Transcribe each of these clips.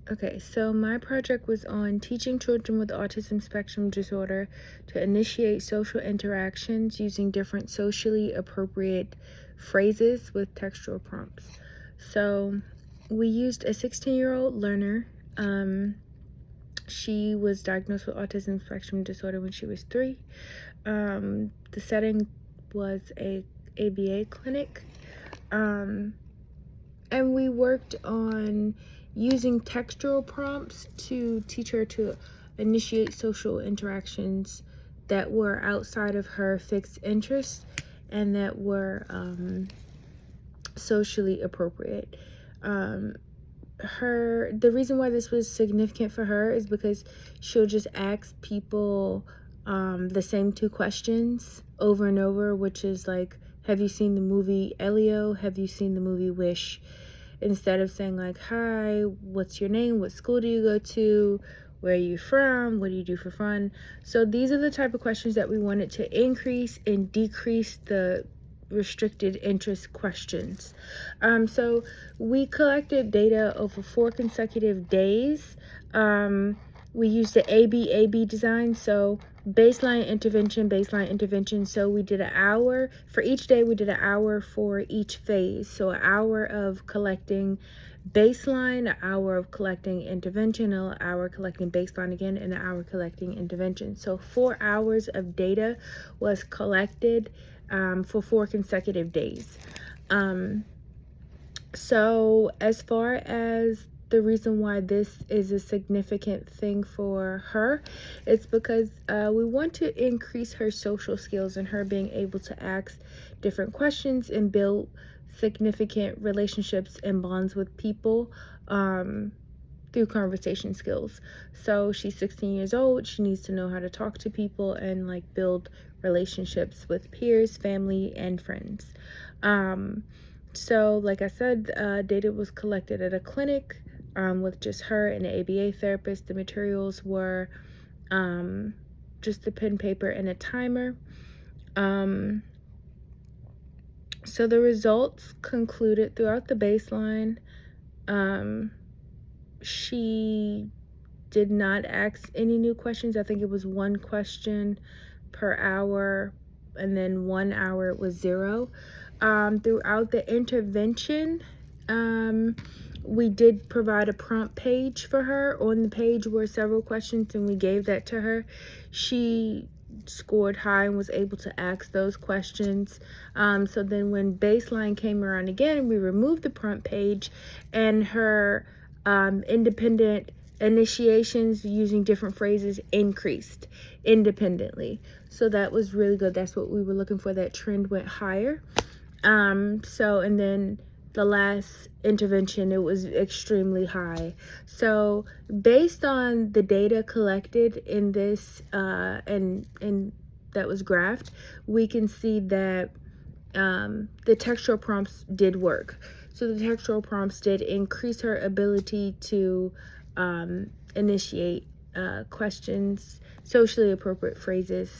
Okay, so my project was on teaching children with autism spectrum disorder to initiate social interactions using different socially appropriate phrases with textual prompts. So we used a 16-year-old learner. She was diagnosed with autism spectrum disorder when she was 3. The setting was a ABA clinic. And we worked on using textual prompts to teach her to initiate social interactions that were outside of her fixed interests and that were socially appropriate. The reason why this was significant for her is because she'll just ask people the same 2 questions over and over, which is like, have you seen the movie Elio? Have you seen the movie Wish? Instead of saying like, hi, what's your name? What school do you go to? Where are you from? What do you do for fun? So these are the type of questions that we wanted to increase and decrease the restricted interest questions. So we collected data over 4 consecutive days. We used the ABAB design, so baseline intervention. So we did an hour for each day. We did an hour for each phase. So an hour of collecting baseline, an hour of collecting intervention, an hour collecting baseline again, and an hour collecting intervention. So 4 hours of data was collected for 4 consecutive days. So as far as the reason why this is a significant thing for her, it's because we want to increase her social skills and her being able to ask different questions and build significant relationships and bonds with people through conversation skills. So she's 16 years old. She needs to know how to talk to people and like build relationships with peers, family, and friends. So like I said, data was collected at a clinic with just her and an ABA therapist. The materials were just a pen, paper, and a timer. So the results concluded throughout the baseline. She did not ask any new questions. I think it was 1 question per hour, and then 1 hour it was 0. Throughout the intervention, we did provide a prompt page for her. On the page were several questions, and we gave that to her. She scored high and was able to ask those questions. So then when baseline came around again, we removed the prompt page, and her independent initiations using different phrases increased independently. So that was really good. That's what we were looking for. That trend went higher. And then the last intervention, it was extremely high. So based on the data collected in this and that was graphed, we can see that the textual prompts did work. So the textual prompts did increase her ability to initiate questions, socially appropriate phrases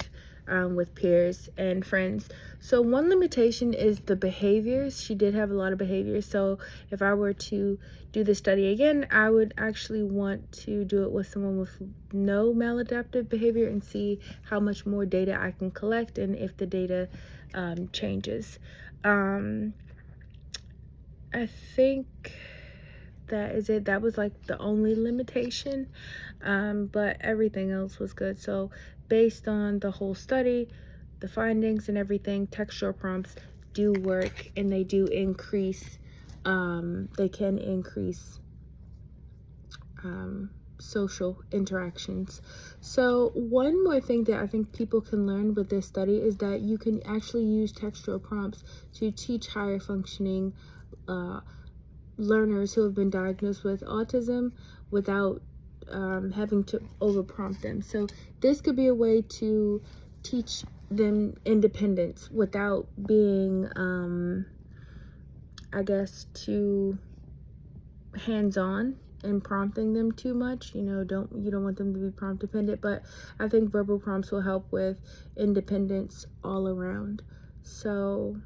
with peers and friends. So one limitation is the behaviors. She did have a lot of behaviors. So if I were to do the study again, I would actually want to do it with someone with no maladaptive behavior and see how much more data I can collect and if the data changes. I think that is it. That was like the only limitation, but everything else was good. So based on the whole study, the findings and everything, textual prompts do work, and they do increase, they can increase social interactions. So one more thing that I think people can learn with this study is that you can actually use textual prompts to teach higher functioning learners who have been diagnosed with autism without having to over prompt them. So this could be a way to teach them independence without being I guess too hands-on and prompting them too much. You don't want them to be prompt dependent, but I think verbal prompts will help with independence all around. So